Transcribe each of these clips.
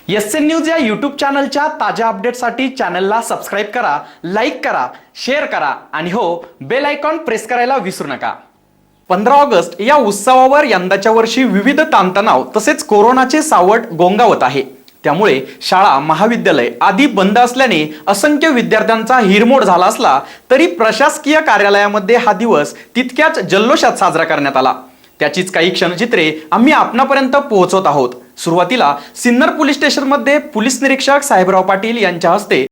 SN news या YouTube चॅनलच्या ताज्या अपडेटसाठी चॅनलला सबस्क्राईब करा, लाईक करा, शेअर करा आणि हो बेल आयकॉन प्रेस करायला विसरू नका। 15 ऑगस्ट या उत्सवावर यंदाच्या वर्षी विविध ताणतणाव तसेच कोरोनाचे सावट गोंगावत आहे। त्यामुळे शाळा, महाविद्यालय आदी बंद असल्याने असंख्य विद्यार्थ्यांचा हिरमोड झाला असला तरी प्रशासकीय कार्यालयामध्ये हा दिवस तितक्याच जल्लोषात साजरा करण्यात आला। त्याचीच काही क्षणचित्रे आम्ही आपणापर्यंत पोहोचवत आहोत। सुरुवातीला सिन्नर पोलीस स्टेशनमध्ये पोलीस निरीक्षक साहेबराव पाटील यांच्या हस्ते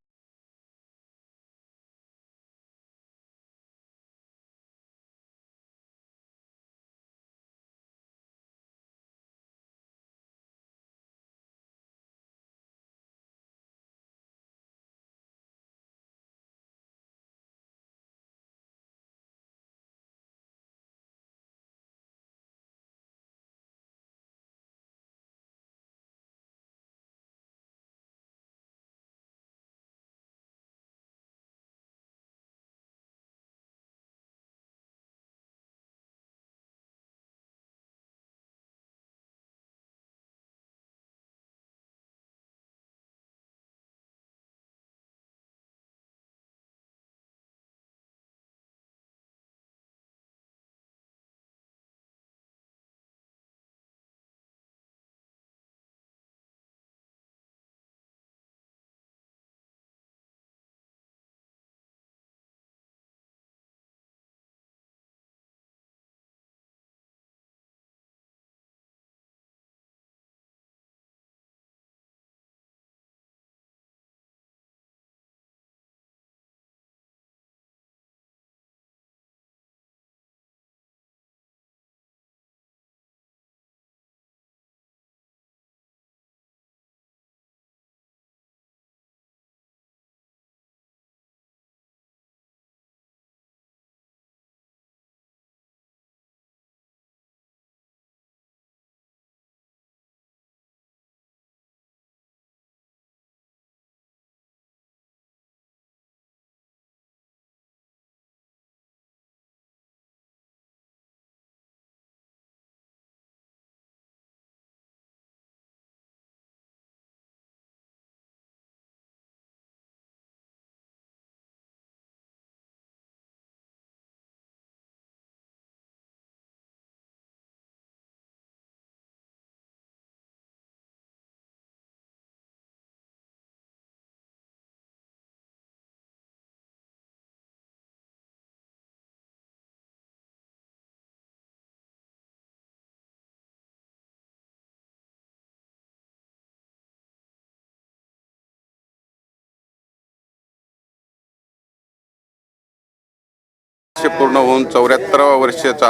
पूर्ण होऊन 74व्या वर्षाचा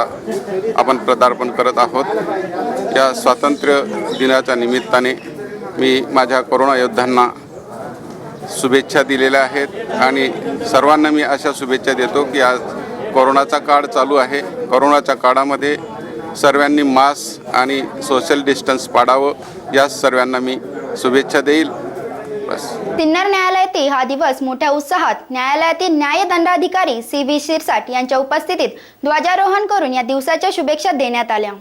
आपण पदार्पण करत आहोत। या स्वातंत्र्य दिनाच्या निमित्ताने मी माझ्या कोरोना योद्ध्यांना शुभेच्छा दिलेल्या आहेत आणि सर्वांना मी अशा शुभेच्छा देतो की आज कोरोनाचा काळ चालू आहे। कोरोनाच्या काळामध्ये सर्वांनी मास्क आणि सोशल डिस्टन्स पाळावं या सर्वांना मी शुभेच्छा देईल। सिन्नर न्यायालयातील हा दिवस मोठ्या उत्साहात न्यायालयातील न्यायदंडाधिकारी CV शिरसाट यांच्या उपस्थितीत ध्वजारोहण करून या दिवसाच्या शुभेच्छा देण्यात आल्या।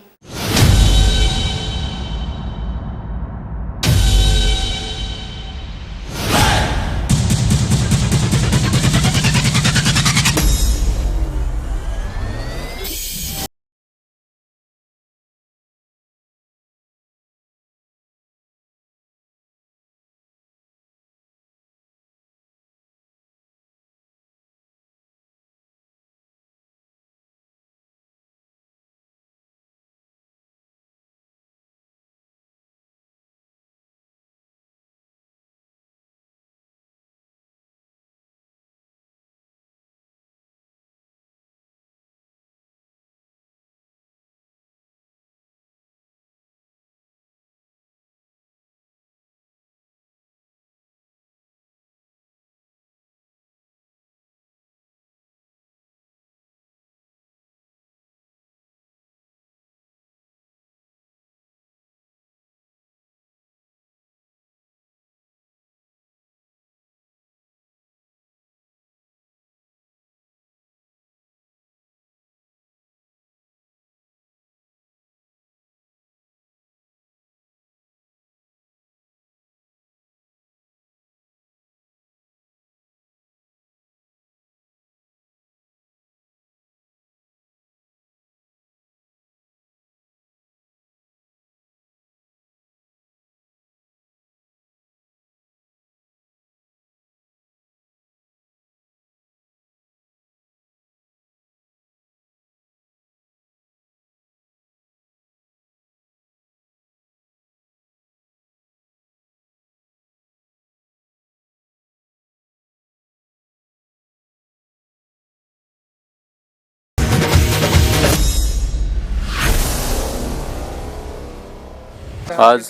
आज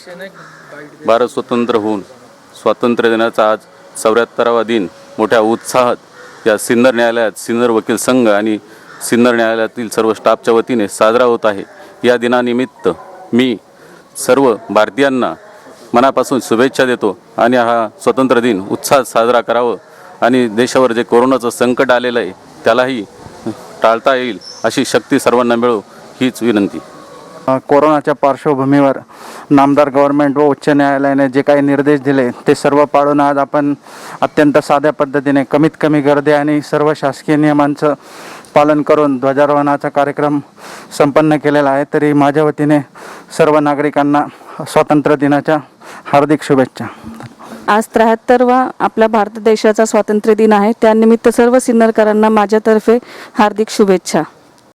भारत स्वतंत्र होऊन स्वातंत्र्य दिनाचा आज 74वा दिन मोठ्या उत्साहात या सिन्नर न्यायालयात सिन्नर वकील संघ आणि सिन्नर न्यायालयातील सर्व स्टाफच्या वतीने साजरा होत आहे। या दिनानिमित्त मी सर्व भारतीयांना मनापासून शुभेच्छा देतो आणि हा स्वतंत्र दिन उत्साहात साजरा करावं आणि देशावर जे कोरोनाचं संकट आलेलं आहे त्यालाही टाळता येईल अशी शक्ती सर्वांना मिळो हीच विनंती। कोरोनाच्या पार्श्वभूमीवर नामदार गव्हर्नमेंट व उच्च न्यायालयाने जे काही निर्देश दिले ते सर्व पाळून आज आपण अत्यंत साध्या पद्धतीने कमीत कमी गर्दी आणि सर्व शासकीय नियमांचं पालन करून ध्वजारोहणाचा कार्यक्रम संपन्न केलेला आहे। तरी माझ्या वतीने सर्व नागरिकांना स्वातंत्र्य दिनाच्या हार्दिक शुभेच्छा। आज 73वा आपल्या भारत देशाचा स्वातंत्र्य दिन आहे। त्यानिमित्त सर्व सिन्नरकरांना माझ्यातर्फे हार्दिक शुभेच्छा।